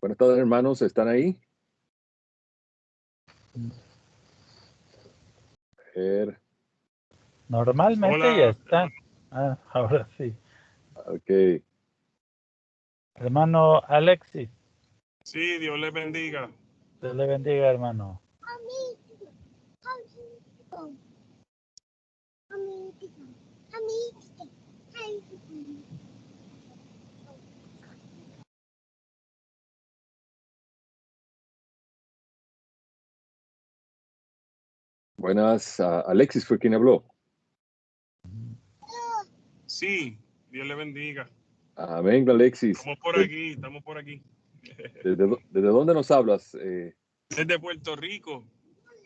Buenas tardes, hermanos. ¿Están ahí? A ver. Normalmente Hola. ya están. Ahora sí. Ok. Hermano Alexis, Sí, Dios les bendiga. Dios le bendiga, hermano. Buenas. Alexis fue quien habló. Sí, Dios les bendiga. Amén, Alexis. Estamos por aquí. ¿Desde dónde nos hablas? Desde Puerto Rico.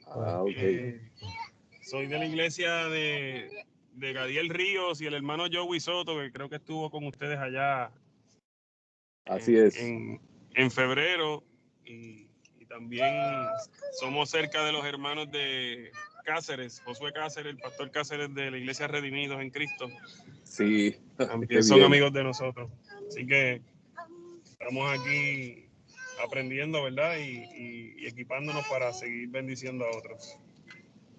Ok. Soy de la iglesia de Gadiel Ríos y el hermano Joey Soto, que creo que estuvo con ustedes allá Así es. en febrero. Y también somos cerca de los hermanos de Cáceres, Josué Cáceres, el pastor Cáceres de la iglesia Redimidos en Cristo. Sí. También son amigos de nosotros. Así que estamos aquí aprendiendo, ¿verdad? Y equipándonos para seguir bendiciendo a otros.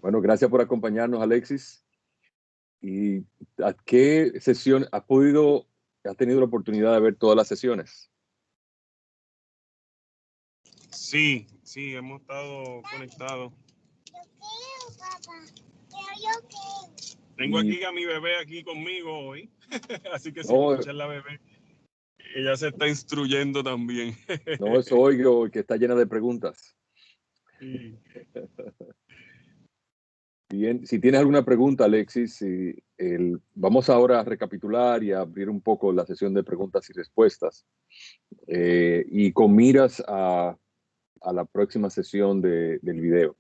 Bueno, gracias por acompañarnos, Alexis. ¿Y a qué sesión has tenido la oportunidad de ver todas las sesiones? Sí, hemos estado conectados. Tengo aquí a mi bebé aquí conmigo hoy, así que si escuchan la bebé, ella se está instruyendo también. No, es Oigo, que está llena de preguntas. Sí. Bien, si tienes alguna pregunta, Alexis, vamos ahora a recapitular y a abrir un poco la sesión de preguntas y respuestas. Y con miras a la próxima sesión del video.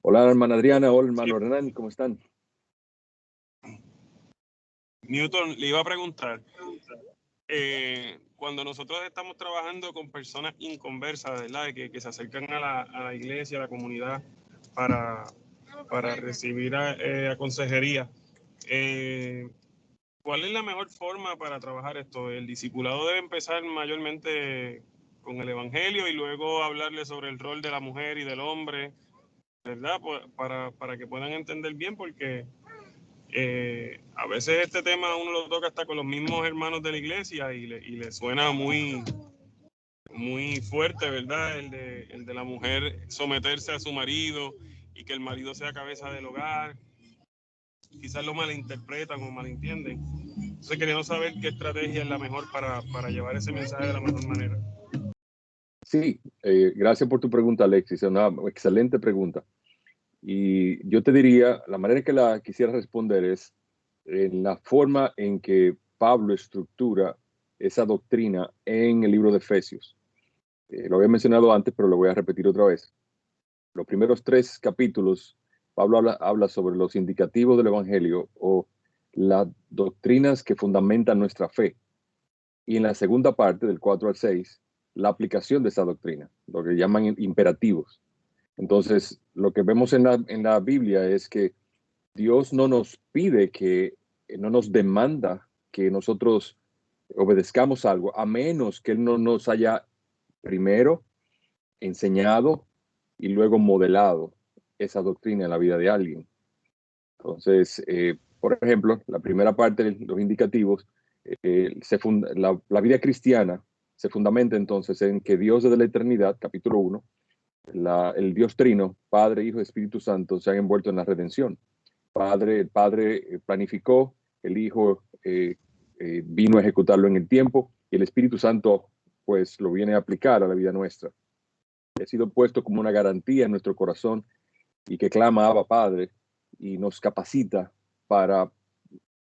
Hola, hermana Adriana. Hola, hermano Hernán. ¿Cómo están? Newton, le iba a preguntar, cuando nosotros estamos trabajando con personas inconversas, ¿verdad? Que se acercan a la iglesia, a la comunidad, para recibir consejería, ¿cuál es la mejor forma para trabajar esto? El discipulado debe empezar mayormente con el evangelio y luego hablarle sobre el rol de la mujer y del hombre, ¿verdad? Para que puedan entender bien, porque a veces este tema uno lo toca hasta con los mismos hermanos de la iglesia y le suena muy, muy fuerte, ¿verdad? El de la mujer someterse a su marido y que el marido sea cabeza del hogar. Quizás lo malinterpretan o malentienden. Entonces queríamos saber qué estrategia es la mejor para llevar ese mensaje de la mejor manera. Sí, gracias por tu pregunta, Alexis. Es una excelente pregunta. Y yo te diría, la manera en que la quisiera responder es en la forma en que Pablo estructura esa doctrina en el libro de Efesios. Lo había mencionado antes, pero lo voy a repetir otra vez. Los primeros 3 capítulos, Pablo habla sobre los indicativos del Evangelio o las doctrinas que fundamentan nuestra fe. Y en la segunda parte, del 4 al 6, la aplicación de esa doctrina, lo que llaman imperativos. Entonces, lo que vemos en la Biblia es que Dios no nos pide no nos demanda que nosotros obedezcamos algo, a menos que Él no nos haya primero enseñado y luego modelado esa doctrina en la vida de alguien. Entonces, por ejemplo, la primera parte de los indicativos, la vida cristiana se fundamenta entonces en que Dios desde la eternidad, capítulo 1, el Dios trino, Padre, Hijo y Espíritu Santo, se han envuelto en la redención. El Padre planificó, el Hijo vino a ejecutarlo en el tiempo y el Espíritu Santo pues lo viene a aplicar a la vida nuestra. Ha sido puesto como una garantía en nuestro corazón y que clama Abba Padre y nos capacita para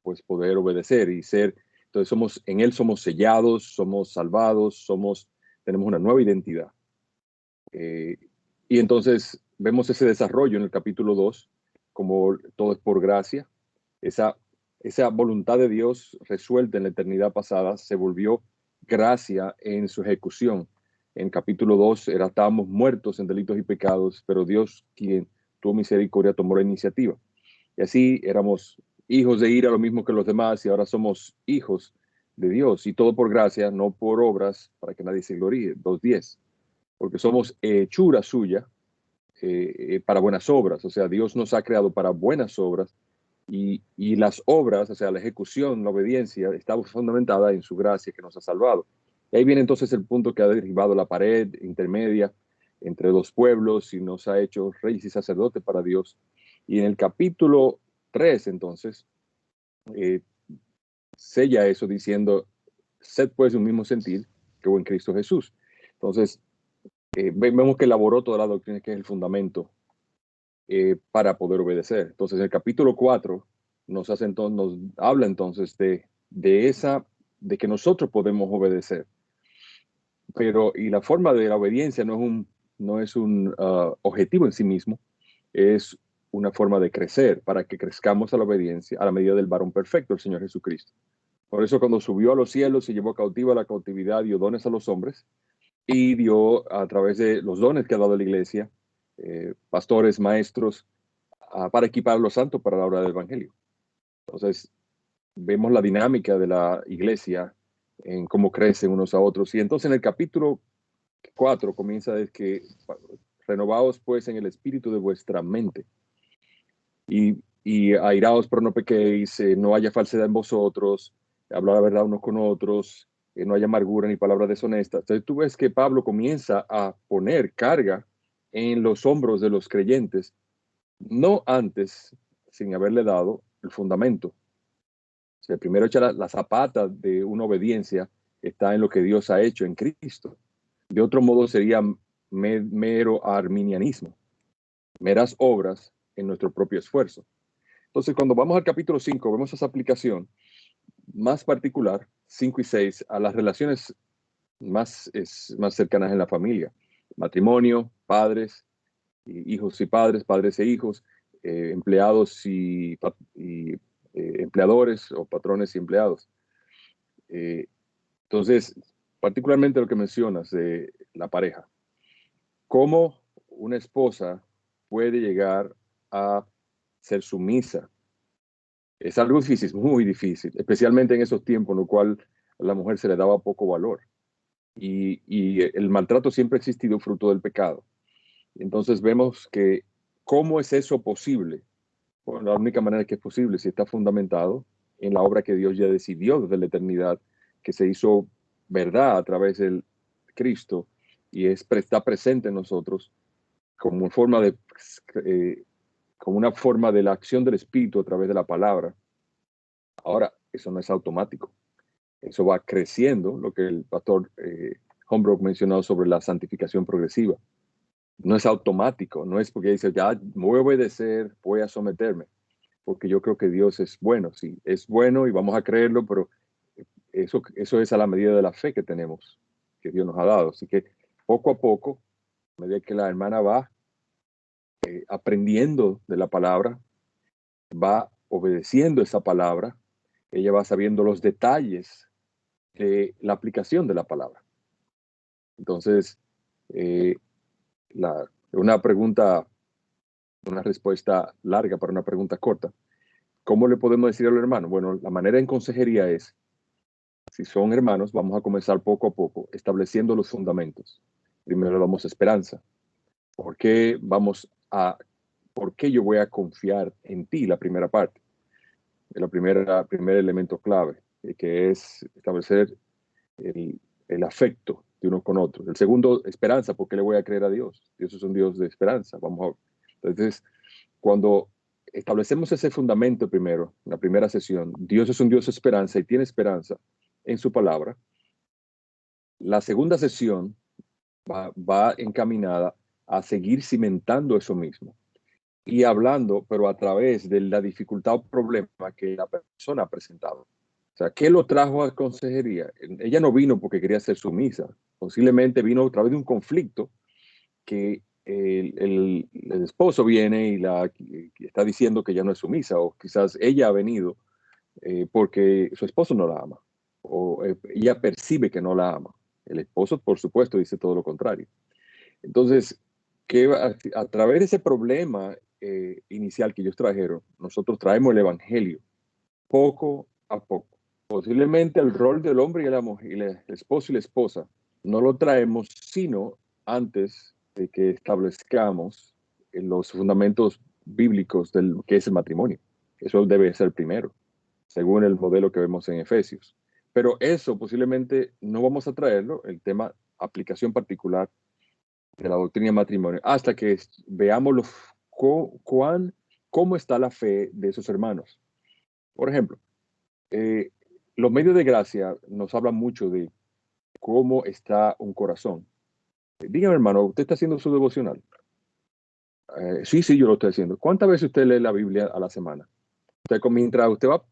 pues poder obedecer y ser. Entonces en Él somos sellados, somos salvados, tenemos una nueva identidad. Y entonces vemos ese desarrollo en el capítulo 2, como todo es por gracia. Esa voluntad de Dios resuelta en la eternidad pasada se volvió gracia en su ejecución. En capítulo 2 estábamos muertos en delitos y pecados, pero Dios, quien tuvo misericordia, tomó la iniciativa. Y así éramos hijos de ira, lo mismo que los demás, y ahora somos hijos de Dios, y todo por gracia, no por obras, para que nadie se gloríe. 2:10, porque somos hechura suya para buenas obras. O sea, Dios nos ha creado para buenas obras, y las obras, o sea, la ejecución, la obediencia, está fundamentada en su gracia que nos ha salvado. Y ahí viene entonces el punto que ha derribado la pared intermedia entre dos pueblos y nos ha hecho reyes y sacerdotes para Dios. Y en el capítulo 3, entonces, sella eso diciendo: sed pues de un mismo sentir que hubo en Cristo Jesús. Entonces, vemos que elaboró toda la doctrina, que es el fundamento para poder obedecer. Entonces, en el capítulo 4 nos habla entonces de que nosotros podemos obedecer. Pero, y la forma de la obediencia no es un objetivo en sí mismo, es una forma de crecer, para que crezcamos a la obediencia a la medida del varón perfecto, el Señor Jesucristo. Por eso, cuando subió a los cielos y llevó cautiva la cautividad, dio dones a los hombres, y dio, a través de los dones que ha dado la iglesia, pastores, maestros, para equipar a los santos para la obra del evangelio. Entonces, vemos la dinámica de la iglesia en cómo crecen unos a otros. Y entonces en el capítulo 4 comienza de que: renovaos pues en el espíritu de vuestra mente, y airaos pero no pequéis, no haya falsedad en vosotros, hablar la verdad unos con otros, no haya amargura ni palabra deshonesta. Entonces tú ves que Pablo comienza a poner carga en los hombros de los creyentes, no antes, sin haberle dado el fundamento. O sea, primero echar la zapata de una obediencia está en lo que Dios ha hecho en Cristo. De otro modo sería mero arminianismo, meras obras en nuestro propio esfuerzo. Entonces, cuando vamos al capítulo 5, vemos esa aplicación más particular, 5 y 6, a las relaciones más cercanas en la familia: matrimonio, padres, hijos y padres, padres e hijos, empleados y empleadores, o patrones y empleados. Entonces, particularmente lo que mencionas de la pareja, cómo una esposa puede llegar a ser sumisa. Es algo difícil, muy difícil, especialmente en esos tiempos en los cuales a la mujer se le daba poco valor. Y el maltrato siempre ha existido fruto del pecado. Entonces vemos que cómo es eso posible. Bueno, la única manera que es posible si está fundamentado en la obra que Dios ya decidió desde la eternidad, que se hizo verdad a través de Cristo, y está presente en nosotros como una forma de la acción del Espíritu a través de la palabra. Ahora, eso no es automático. Eso va creciendo, lo que el pastor Holmbrook mencionó sobre la santificación progresiva. No es automático, no es porque dice: ya voy a obedecer, voy a someterme, porque yo creo que Dios es bueno. Sí, es bueno y vamos a creerlo, pero eso es a la medida de la fe que tenemos, que Dios nos ha dado. Así que poco a poco, a medida que la hermana va aprendiendo de la palabra, va obedeciendo esa palabra, ella va sabiendo los detalles de la aplicación de la palabra. Entonces, una respuesta larga para una pregunta corta: ¿cómo le podemos decir al hermano? Bueno, la manera en consejería es: si son hermanos, vamos a comenzar poco a poco, estableciendo los fundamentos. Primero damos esperanza. ¿Por qué yo voy a confiar en ti? La primera parte, primer elemento clave, que es establecer el afecto de uno con otro. El segundo, esperanza. ¿Por qué le voy a creer a Dios? Dios es un Dios de esperanza. Entonces, cuando establecemos ese fundamento primero, en la primera sesión, Dios es un Dios de esperanza y tiene esperanza en su palabra. La segunda sesión va encaminada a seguir cimentando eso mismo y hablando, pero a través de la dificultad o problema que la persona ha presentado. O sea, ¿qué lo trajo a consejería? Ella no vino porque quería ser sumisa. Posiblemente vino a través de un conflicto que el esposo viene y está diciendo que ya no es sumisa, o quizás ella ha venido porque su esposo no la ama, o ella percibe que no la ama. El esposo, por supuesto, dice todo lo contrario. Entonces, a través de ese problema inicial que ellos trajeron, nosotros traemos el evangelio poco a poco. Posiblemente el rol del hombre y la mujer, y el esposo y la esposa, no lo traemos sino antes de que establezcamos los fundamentos bíblicos del que es el matrimonio. Eso debe ser primero, según el modelo que vemos en Efesios. Pero eso posiblemente no vamos a traerlo, el tema aplicación particular de la doctrina de matrimonio, hasta que veamos cómo está la fe de esos hermanos. Por ejemplo, los medios de gracia nos hablan mucho de cómo está un corazón. Dígame, hermano, ¿usted está haciendo su devocional? Sí, yo lo estoy haciendo. ¿Cuántas veces usted lee la Biblia a la semana? Mientras usted va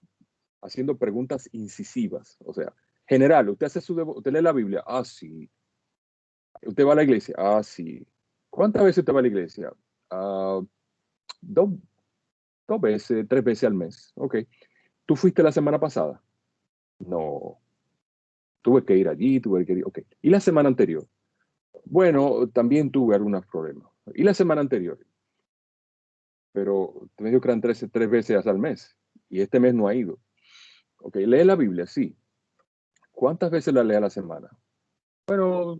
haciendo preguntas incisivas, o sea, general, usted lee la Biblia, sí. Usted va a la iglesia, sí. ¿Cuántas veces usted va a la iglesia? Uh, dos, 2 veces, 3 veces al mes. Ok. ¿Tú fuiste la semana pasada? No. Tuve que ir allí, tuve que ir. Ok. ¿Y la semana anterior? Bueno, también tuve algunos problemas. ¿Y la semana anterior? Pero me dijo que eran 3 veces al mes. Y este mes no ha ido. Ok. ¿Lee la Biblia? Sí. ¿Cuántas veces la lee a la semana? Bueno,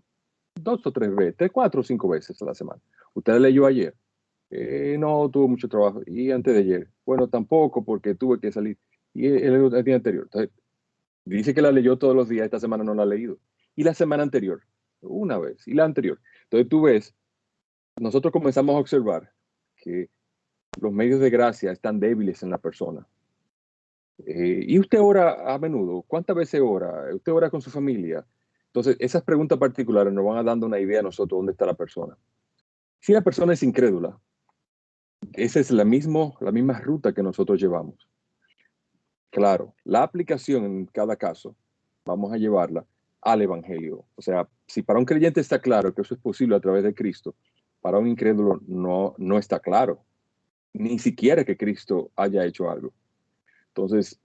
2 o 3 veces, 4 o 5 veces a la semana. ¿Usted la leyó ayer? No, tuve mucho trabajo. ¿Y antes de ayer? Bueno, tampoco, porque tuve que salir. ¿Y el día anterior? Entonces, dice que la leyó todos los días, esta semana no la ha leído. ¿Y la semana anterior? Una vez. ¿Y la anterior? Entonces tú ves, nosotros comenzamos a observar que los medios de gracia están débiles en la persona. ¿Y usted ora a menudo? ¿Cuántas veces ora? ¿Usted ora con su familia? Entonces, esas preguntas particulares nos van dando una idea a nosotros dónde está la persona. Si la persona es incrédula, esa es la misma ruta que nosotros llevamos. Claro, la aplicación en cada caso, vamos a llevarla al Evangelio. O sea, si para un creyente está claro que eso es posible a través de Cristo, para un incrédulo no está claro, ni siquiera que Cristo haya hecho algo. Entonces,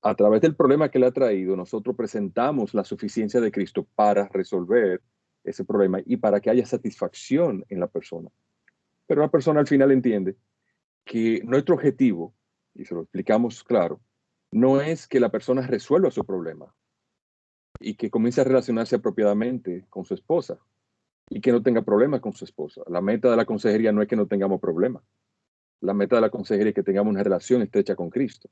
a través del problema que le ha traído, nosotros presentamos la suficiencia de Cristo para resolver ese problema y para que haya satisfacción en la persona. Pero la persona al final entiende que nuestro objetivo, y se lo explicamos claro, no es que la persona resuelva su problema y que comience a relacionarse apropiadamente con su esposa y que no tenga problemas con su esposa. La meta de la consejería no es que no tengamos problemas. La meta de la consejería es que tengamos una relación estrecha con Cristo.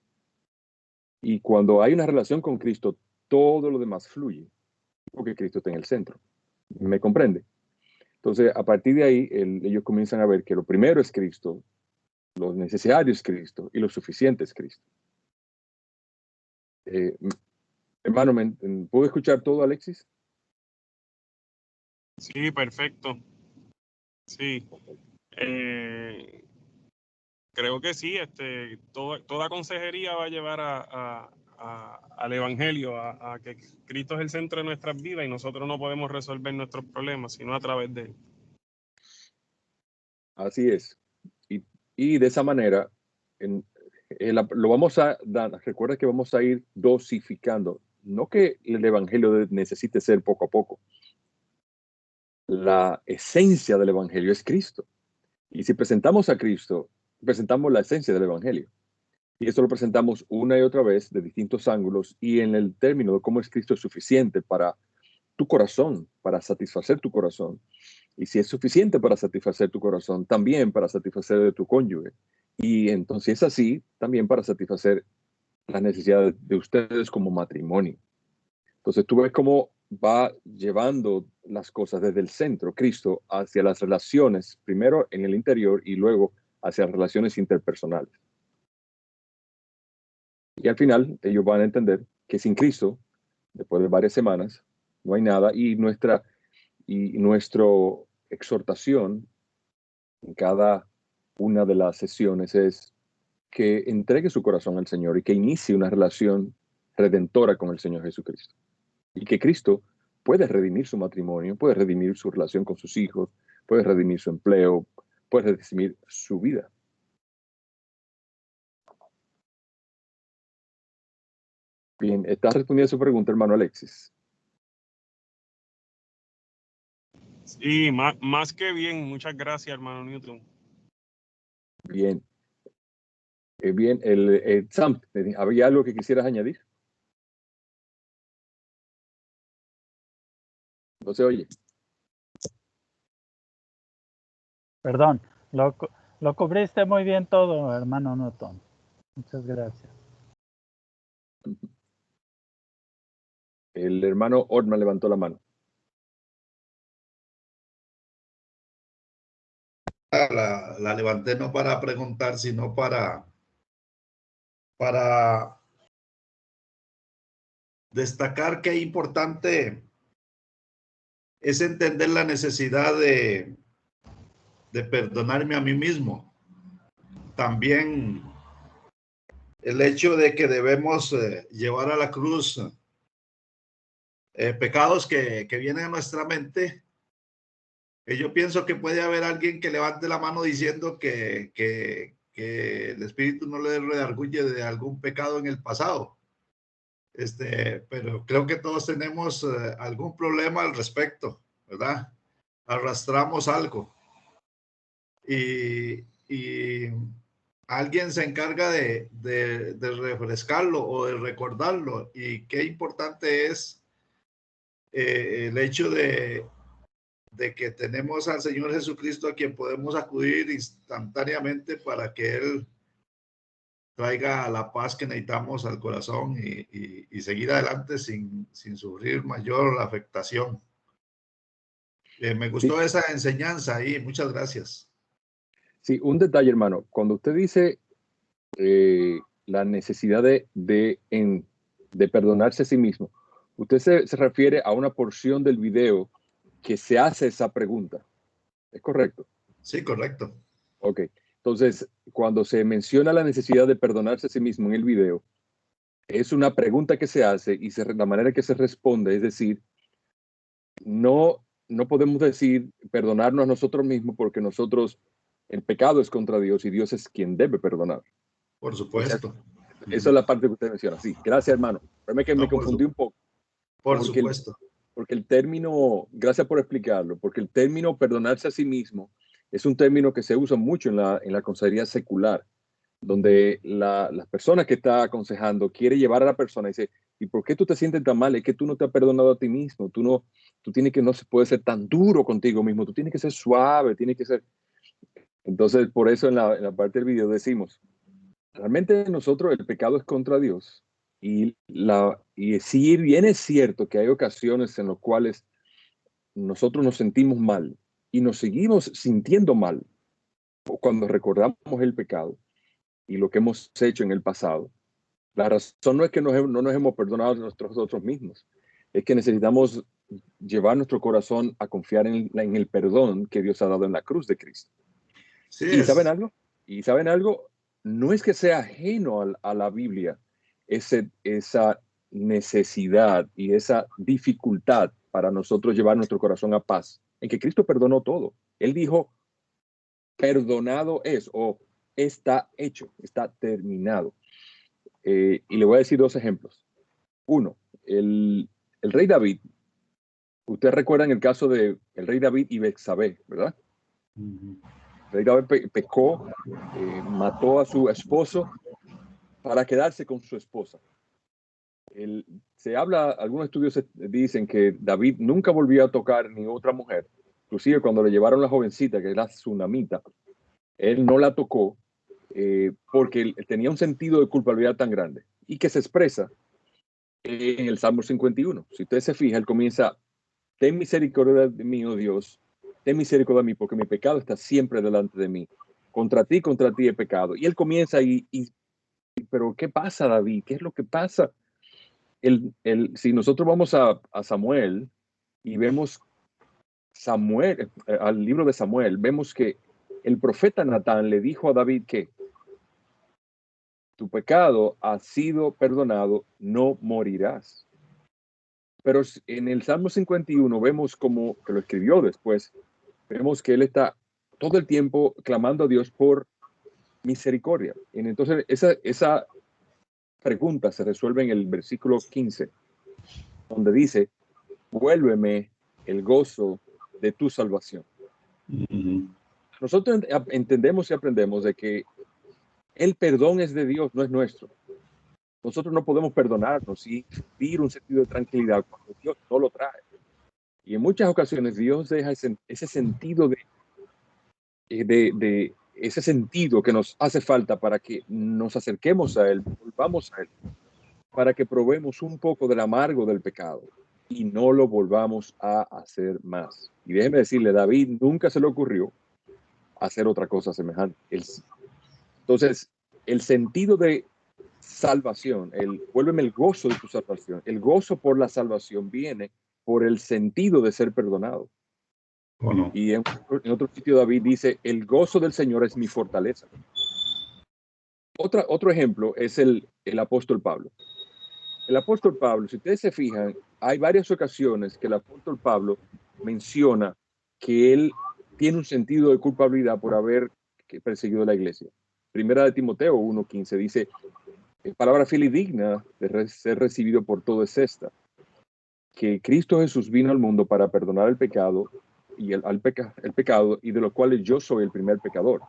Y cuando hay una relación con Cristo, todo lo demás fluye, porque Cristo está en el centro. ¿Me comprende? Entonces, a partir de ahí, ellos comienzan a ver que lo primero es Cristo, lo necesario es Cristo y lo suficiente es Cristo. Hermano, ¿puedo escuchar todo, Alexis? Sí, perfecto. Sí. Creo que sí, toda consejería va a llevar al Evangelio, a que Cristo es el centro de nuestras vidas y nosotros no podemos resolver nuestros problemas, sino a través de Él. Así es. Y de esa manera, lo vamos a dar, recuerda que vamos a ir dosificando, no que el Evangelio necesite ser poco a poco. La esencia del Evangelio es Cristo. Y si presentamos a Cristo, presentamos la esencia del Evangelio. Y eso lo presentamos una y otra vez de distintos ángulos y en el término de cómo es Cristo suficiente para tu corazón, para satisfacer tu corazón. Y si es suficiente para satisfacer tu corazón, también para satisfacer de tu cónyuge. Y entonces es así, también para satisfacer las necesidades de ustedes como matrimonio. Entonces tú ves cómo va llevando las cosas desde el centro, Cristo, hacia las relaciones, primero en el interior y luego hacia las relaciones interpersonales. Y al final ellos van a entender que sin Cristo, después de varias semanas, no hay nada y nuestra exhortación en cada una de las sesiones es que entregue su corazón al Señor y que inicie una relación redentora con el Señor Jesucristo. Y que Cristo puede redimir su matrimonio, puede redimir su relación con sus hijos, puede redimir su empleo, puede redimir su vida. Bien, ¿estás respondiendo a su pregunta, hermano Alexis? Sí, más que bien. Muchas gracias, hermano Newton. Bien. Bien, Sam, ¿había algo que quisieras añadir? No se oye. Perdón, lo cubriste muy bien todo, hermano Newton. Muchas gracias. El hermano Ortman levantó la mano. La levanté no para preguntar, sino para destacar que es importante es entender la necesidad de perdonarme a mí mismo. También el hecho de que debemos llevar a la cruz pecados que vienen a nuestra mente. Yo pienso que puede haber alguien que levante la mano diciendo que el espíritu no le redarguye de algún pecado en el pasado. Pero creo que todos tenemos algún problema al respecto, ¿verdad? Arrastramos algo y alguien se encarga de refrescarlo o de recordarlo. Y qué importante es el hecho de que tenemos al Señor Jesucristo a quien podemos acudir instantáneamente para que Él traiga la paz que necesitamos al corazón y seguir adelante sin sufrir mayor afectación. Me gustó esa enseñanza ahí, muchas gracias. Sí, un detalle, hermano. Cuando usted dice la necesidad de perdonarse a sí mismo, usted se refiere a una porción del video que se hace esa pregunta. ¿Es correcto? Sí, correcto. Ok. Entonces, cuando se menciona la necesidad de perdonarse a sí mismo en el video, es una pregunta que se hace y la manera que se responde, es decir, no podemos decir perdonarnos a nosotros mismos porque el pecado es contra Dios y Dios es quien debe perdonar. Por supuesto. Esa es la parte que usted menciona. Sí, gracias, hermano. Pero que me confundí un poco. Por supuesto. Porque el término, gracias por explicarlo, porque el término perdonarse a sí mismo es un término que se usa mucho en la consejería secular, donde la persona que está aconsejando quiere llevar a la persona y dice, ¿y por qué tú te sientes tan mal? Es que tú no te has perdonado a ti mismo, tú tienes que, no se puede ser tan duro contigo mismo, tú tienes que ser suave, tienes que ser... Entonces, por eso en la parte del video decimos, realmente nosotros el pecado es contra Dios y si bien es cierto que hay ocasiones en las cuales nosotros nos sentimos mal y nos seguimos sintiendo mal cuando recordamos el pecado y lo que hemos hecho en el pasado. La razón no es que no nos hemos perdonado a nosotros mismos, es que necesitamos llevar nuestro corazón a confiar en el perdón que Dios ha dado en la cruz de Cristo. Sí, ¿Y saben algo? No es que sea ajeno a la Biblia esa necesidad y esa dificultad para nosotros llevar nuestro corazón a paz, en que Cristo perdonó todo. Él dijo, perdonado es, o está hecho, está terminado. Y le voy a decir dos ejemplos. Uno, el rey David. Ustedes recuerdan el caso del rey David y Betsabé, ¿verdad? El rey David pecó, mató a su esposo para quedarse con su esposa. Algunos estudios dicen que David nunca volvió a tocar ni otra mujer. Inclusive cuando le llevaron la jovencita, que era Tsunamita, él no la tocó porque él tenía un sentido de culpabilidad tan grande y que se expresa en el Salmo 51. Si usted se fija, él comienza, ten misericordia de mí, oh Dios, ten misericordia de mí, porque mi pecado está siempre delante de mí. Contra ti he pecado. Y él comienza pero ¿qué pasa, David? ¿Qué es lo que pasa? Si nosotros vamos a Samuel y vemos Samuel, al libro de Samuel, vemos que el profeta Natán le dijo a David que tu pecado ha sido perdonado, no morirás. Pero en el Salmo 51 vemos como, que lo escribió después, vemos que él está todo el tiempo clamando a Dios por misericordia. Y entonces esa pregunta se resuelve en el versículo 15, donde dice, vuélveme el gozo de tu salvación. Nosotros entendemos y aprendemos de que el perdón es de Dios, no es nuestro. Nosotros no podemos perdonarnos y sentir un sentido de tranquilidad cuando Dios no lo trae. Y en muchas ocasiones Dios deja ese sentido ese sentido que nos hace falta para que nos acerquemos a Él, volvamos a Él, para que probemos un poco del amargo del pecado y no lo volvamos a hacer más. Y déjeme decirle, David nunca se le ocurrió hacer otra cosa semejante. Entonces, el sentido de salvación, vuélveme el gozo de tu salvación, el gozo por la salvación viene por el sentido de ser perdonado. ¿O no? Y en otro sitio David dice, el gozo del Señor es mi fortaleza. Otro ejemplo es el apóstol Pablo. El apóstol Pablo, si ustedes se fijan, hay varias ocasiones que el apóstol Pablo menciona que él tiene un sentido de culpabilidad por haber perseguido la iglesia. Primera de Timoteo 1:15 dice, palabra fiel y digna de ser recibido por todo es esta, que Cristo Jesús vino al mundo para perdonar el pecado y el pecado, y de los cuales yo soy el primer pecador.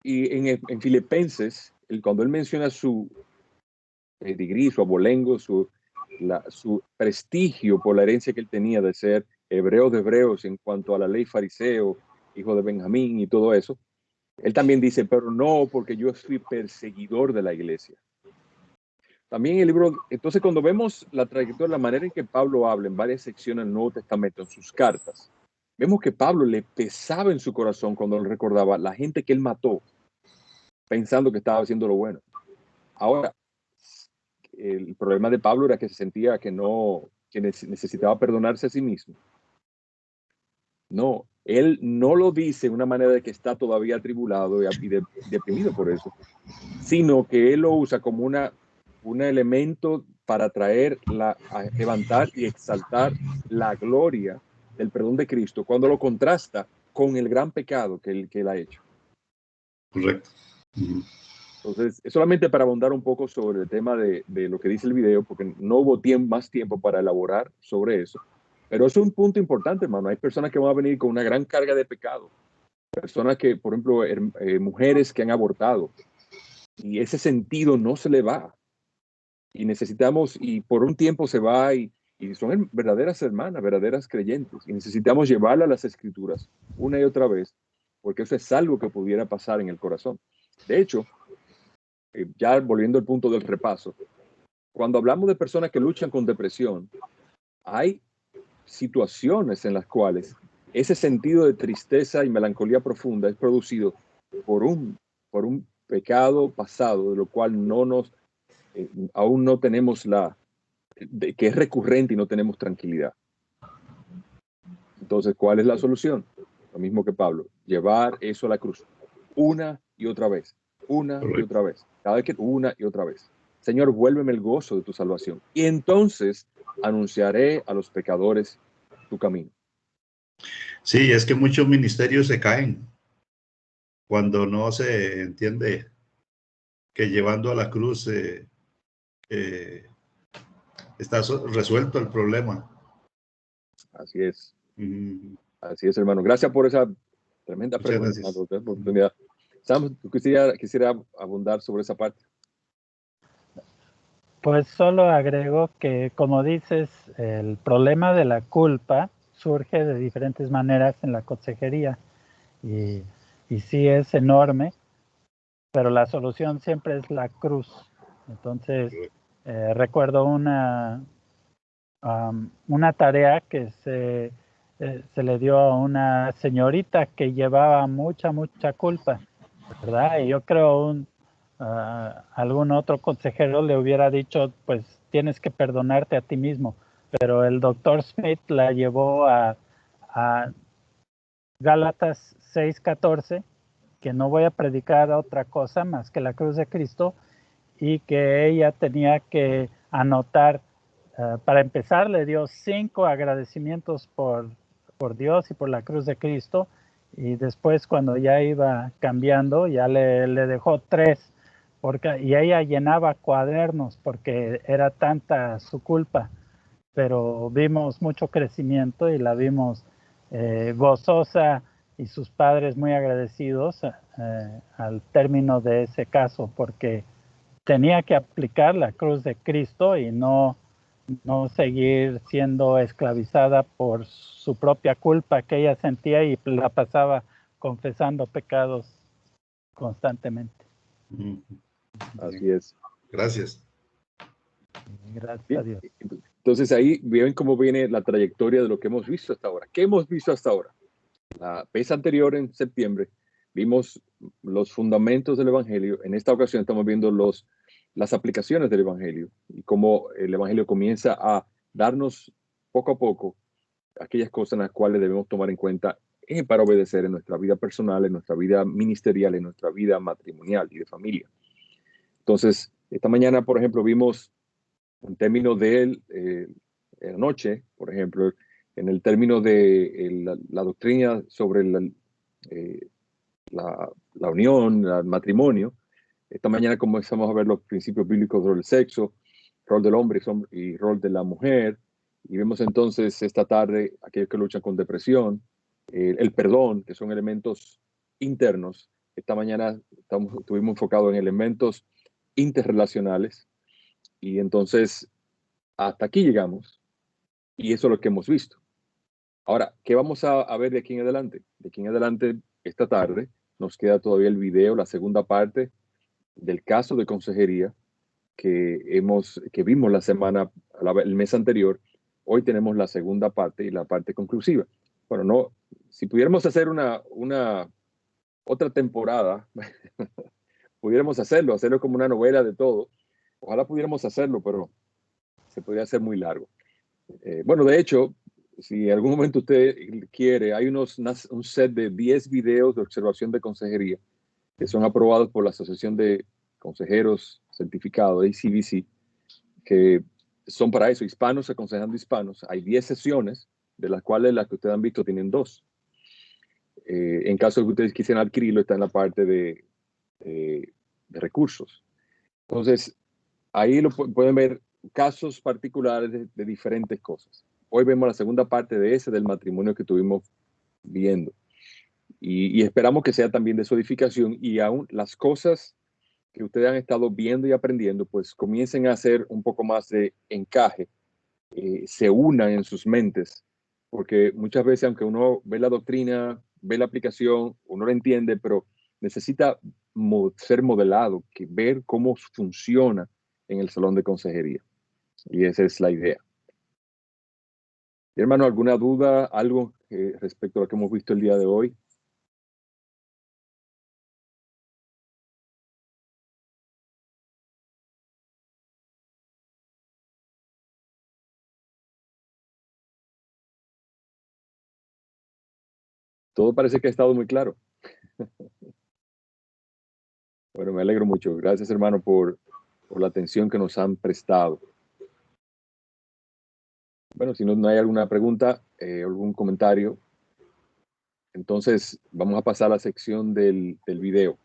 Y en Filipenses, cuando él menciona su pedigrí, su abolengo, su prestigio por la herencia que él tenía de ser hebreo de hebreos en cuanto a la ley fariseo, hijo de Benjamín y todo eso, él también dice, pero no porque yo soy perseguidor de la iglesia. También el libro, entonces cuando vemos la trayectoria, la manera en que Pablo habla en varias secciones del Nuevo Testamento, en sus cartas, vemos que Pablo le pesaba en su corazón cuando él recordaba la gente que él mató, pensando que estaba haciendo lo bueno. Ahora, el problema de Pablo era que se sentía que necesitaba perdonarse a sí mismo. No, él no lo dice de una manera de que está todavía atribulado y deprimido por eso, sino que él lo usa como un elemento para a levantar y exaltar la gloria del perdón de Cristo cuando lo contrasta con el gran pecado que él ha hecho. Correcto. Entonces, es solamente para abundar un poco sobre el tema de lo que dice el video, porque no hubo más tiempo para elaborar sobre eso. Pero es un punto importante, hermano. Hay personas que van a venir con una gran carga de pecado. Personas que, por ejemplo, mujeres que han abortado. Y ese sentido no se le va. Y necesitamos, y por un tiempo se va, y son verdaderas hermanas, verdaderas creyentes. Y necesitamos llevarla a las Escrituras una y otra vez, porque eso es algo que pudiera pasar en el corazón. De hecho, ya volviendo al punto del repaso, cuando hablamos de personas que luchan con depresión, hay situaciones en las cuales ese sentido de tristeza y melancolía profunda es producido por un pecado pasado, de lo cual aún no tenemos que es recurrente y no tenemos tranquilidad. Entonces, ¿cuál es la solución? Lo mismo que Pablo, llevar eso a la cruz una y otra vez. Y otra vez, cada vez que una y otra vez. Señor, vuélveme el gozo de tu salvación. Y entonces anunciaré a los pecadores tu camino. Sí, es que muchos ministerios se caen cuando no se entiende que llevando a la cruz está resuelto el problema. Así es. Así es, hermano. Gracias por esa tremenda pregunta, oportunidad. Sam, ¿tú quisiera abundar sobre esa parte? Pues solo agrego que, como dices, el problema de la culpa surge de diferentes maneras en la consejería y sí es enorme, pero la solución siempre es la cruz. Entonces, recuerdo una tarea que se le dio a una señorita que llevaba mucha culpa, ¿verdad? Y yo creo algún otro consejero le hubiera dicho, pues tienes que perdonarte a ti mismo, pero el doctor Smith la llevó a Gálatas 6:14, que no voy a predicar otra cosa más que la cruz de Cristo, y que ella tenía que anotar, para empezar le dio 5 agradecimientos por Dios y por la cruz de Cristo, y después cuando ya iba cambiando ya le dejó 3, y ella llenaba cuadernos porque era tanta su culpa, pero vimos mucho crecimiento y la vimos gozosa y sus padres muy agradecidos al término de ese caso, porque tenía que aplicar la cruz de Cristo y no no seguir siendo esclavizada por su propia culpa que ella sentía y la pasaba confesando pecados constantemente. Así es. Gracias. Gracias Bien. a Dios. Entonces ahí ven cómo viene la trayectoria de lo que hemos visto hasta ahora. ¿Qué hemos visto hasta ahora? La vez anterior, en septiembre, vimos los fundamentos del Evangelio. En esta ocasión estamos viendo las aplicaciones del Evangelio y cómo el Evangelio comienza a darnos poco a poco aquellas cosas en las cuales debemos tomar en cuenta para obedecer en nuestra vida personal, en nuestra vida ministerial, en nuestra vida matrimonial y de familia. Entonces, esta mañana, por ejemplo, vimos en términos de la noche, por ejemplo, en el término de la doctrina sobre la unión, el matrimonio. Esta mañana comenzamos a ver los principios bíblicos del sexo, rol del hombre y rol de la mujer. Y vemos entonces esta tarde aquellos que luchan con depresión, el perdón, que son elementos internos. Esta mañana estuvimos enfocados en elementos interrelacionales. Y entonces hasta aquí llegamos. Y eso es lo que hemos visto. Ahora, ¿qué vamos a ver de aquí en adelante? De aquí en adelante, esta tarde, nos queda todavía el video, la segunda parte del caso de consejería que vimos el mes anterior. Hoy tenemos la segunda parte y la parte conclusiva. Bueno, no, si pudiéramos hacer una otra temporada, pudiéramos hacerlo como una novela de todo. Ojalá pudiéramos hacerlo, pero se podría hacer muy largo. Bueno, de hecho, si en algún momento usted quiere, hay un set de 10 videos de observación de consejería que son aprobados por la Asociación de Consejeros Certificados, ACBC, que son para eso, hispanos aconsejando hispanos. Hay 10 sesiones, de las cuales las que ustedes han visto tienen 2. En caso de que ustedes quisieran adquirirlo, está en la parte de recursos. Entonces, ahí pueden ver casos particulares de diferentes cosas. Hoy vemos la segunda parte de ese del matrimonio que estuvimos viendo. Y esperamos que sea también de su edificación y aún las cosas que ustedes han estado viendo y aprendiendo, pues comiencen a hacer un poco más de encaje, se unan en sus mentes, porque muchas veces, aunque uno ve la doctrina, ve la aplicación, uno la entiende, pero necesita ser modelado, ver cómo funciona en el salón de consejería. Y esa es la idea. Hermano, ¿alguna duda, algo respecto a lo que hemos visto el día de hoy? Todo parece que ha estado muy claro. Bueno, me alegro mucho. Gracias, hermano, por la atención que nos han prestado. Bueno, si no hay alguna pregunta, algún comentario, entonces vamos a pasar a la sección del video.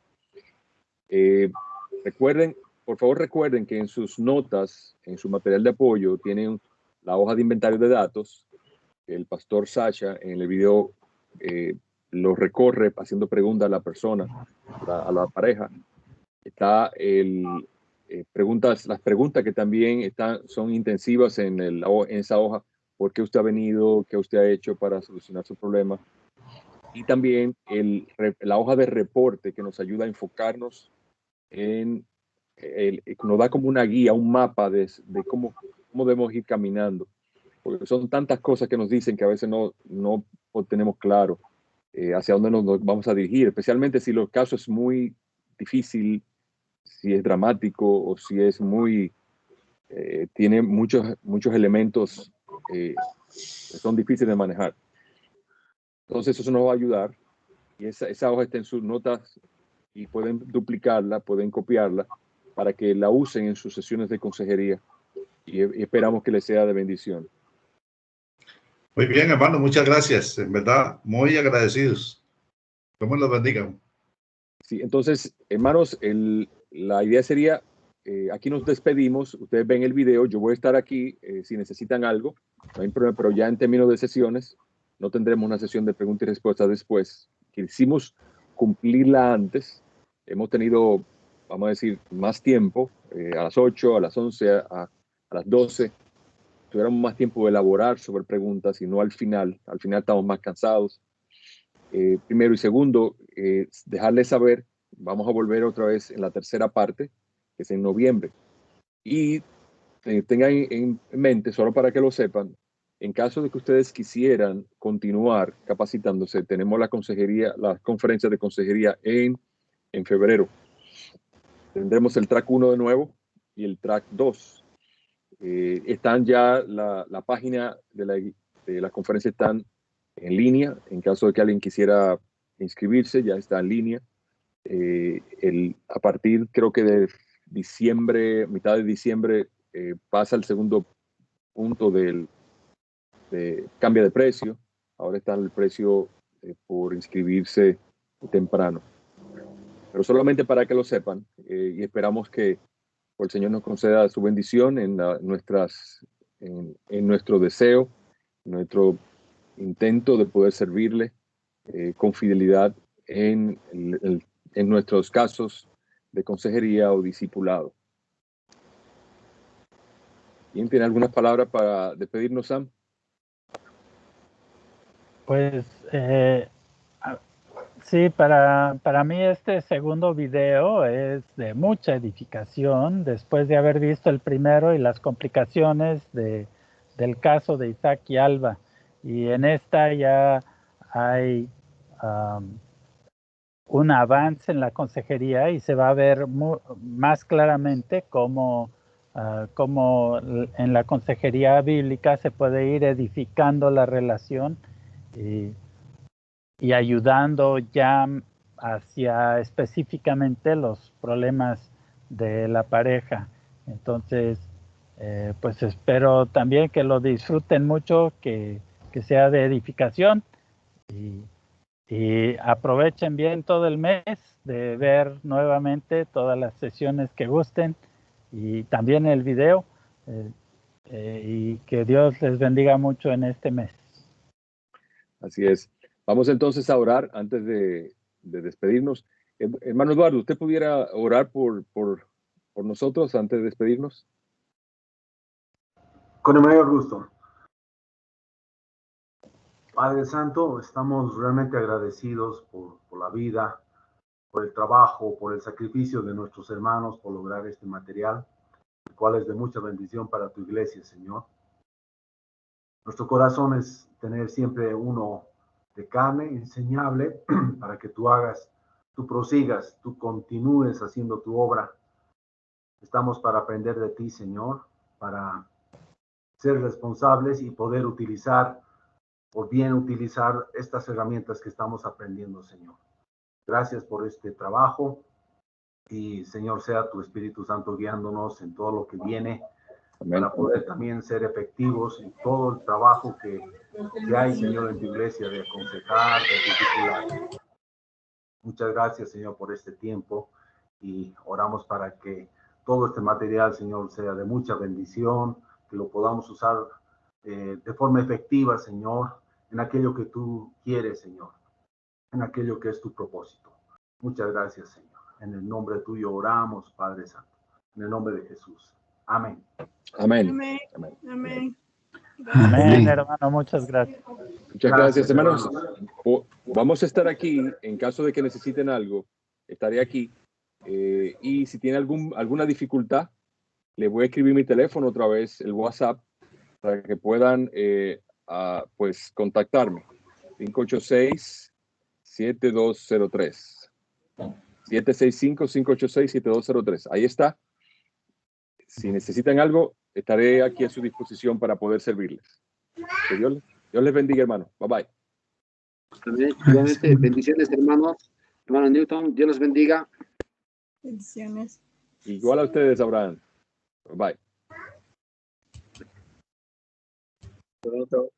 Por favor recuerden que en sus notas, en su material de apoyo, tienen la hoja de inventario de datos. El pastor Sacha en el video lo recorre haciendo preguntas a la persona, a la pareja. Está las preguntas que también son intensivas en esa hoja. ¿Por qué usted ha venido? ¿Qué usted ha hecho para solucionar su problema? Y también la hoja de reporte que nos ayuda a enfocarnos nos da como una guía, un mapa de cómo debemos ir caminando. Porque son tantas cosas que nos dicen que a veces no tenemos claro hacia dónde nos vamos a dirigir, especialmente si el caso es muy difícil, si es dramático o si es tiene muchos elementos que son difíciles de manejar. Entonces eso nos va a ayudar y esa hoja está en sus notas y pueden duplicarla, pueden copiarla para que la usen en sus sesiones de consejería y esperamos que les sea de bendición. Muy bien, hermano, muchas gracias. En verdad, muy agradecidos. Dios los bendiga. Sí, entonces, hermanos, la idea sería, aquí nos despedimos, ustedes ven el video, yo voy a estar aquí si necesitan algo, no hay problema, pero ya en términos de sesiones, no tendremos una sesión de preguntas y respuestas después. Quisimos cumplirla antes, hemos tenido, vamos a decir, más tiempo, a las 8, a las 11, a las 12, tuviéramos más tiempo de elaborar sobre preguntas y no al final. Al final estamos más cansados. Primero y segundo, dejarles saber, vamos a volver otra vez en la tercera parte, que es en noviembre. Y tengan en mente, solo para que lo sepan, en caso de que ustedes quisieran continuar capacitándose, tenemos la conferencia de consejería en febrero. Tendremos el track 1 de nuevo y el track 2. Están ya la página de la conferencia están en línea. En caso de que alguien quisiera inscribirse, ya está en línea. A partir, creo que de diciembre, mitad de diciembre, pasa el segundo punto de cambio de precio. Ahora está el precio por inscribirse temprano. Pero solamente para que lo sepan, y esperamos que el Señor nos conceda su bendición en nuestro deseo, nuestro intento de poder servirle con fidelidad en nuestros casos de consejería o discipulado. ¿Quién tiene algunas palabras para despedirnos, Sam? Pues sí, para mí este segundo video es de mucha edificación después de haber visto el primero y las complicaciones del caso de Isaac y Alba. Y en esta ya hay un avance en la consejería y se va a ver más claramente cómo en la consejería bíblica se puede ir edificando la relación y ayudando ya hacia específicamente los problemas de la pareja. Entonces, pues espero también que lo disfruten mucho, que sea de edificación y aprovechen bien todo el mes de ver nuevamente todas las sesiones que gusten y también el video y que Dios les bendiga mucho en este mes. Así es. Vamos entonces a orar antes de despedirnos. Hermano Eduardo, ¿usted pudiera orar por nosotros antes de despedirnos? Con el mayor gusto. Padre Santo, estamos realmente agradecidos por la vida, por el trabajo, por el sacrificio de nuestros hermanos, por lograr este material, el cual es de mucha bendición para tu iglesia, Señor. Nuestro corazón es tener siempre uno de carne, enseñable, para que tú prosigas, tú continúes haciendo tu obra. Estamos para aprender de ti, Señor, para ser responsables y poder utilizar estas herramientas que estamos aprendiendo, Señor. Gracias por este trabajo y, Señor, sea tu Espíritu Santo guiándonos en todo lo que viene. Amén. Para poder también ser efectivos en todo el trabajo que hay, Señor, en tu iglesia de aconsejar, de discipular. Muchas gracias, Señor, por este tiempo y oramos para que todo este material, Señor, sea de mucha bendición, que lo podamos usar de forma efectiva, Señor, en aquello que tú quieres, Señor, en aquello que es tu propósito. Muchas gracias, Señor. En el nombre tuyo oramos, Padre Santo. En el nombre de Jesús. Amén. Amén. Amén. Amén. Amén, hermano. Muchas gracias. Muchas gracias, hermanos. Vamos a estar aquí en caso de que necesiten algo. Estaré aquí. Y si tiene alguna dificultad, les voy a escribir mi teléfono otra vez, el WhatsApp, para que puedan pues contactarme. 586-7203. 765-586-7203. Ahí está. Si necesitan algo, estaré aquí a su disposición para poder servirles. Que Dios les bendiga, hermano. Bye bye. Igualmente, bendiciones, hermanos. Hermano Newton, Dios los bendiga. Bendiciones. Igual a ustedes, Abraham. Bye bye. Chao.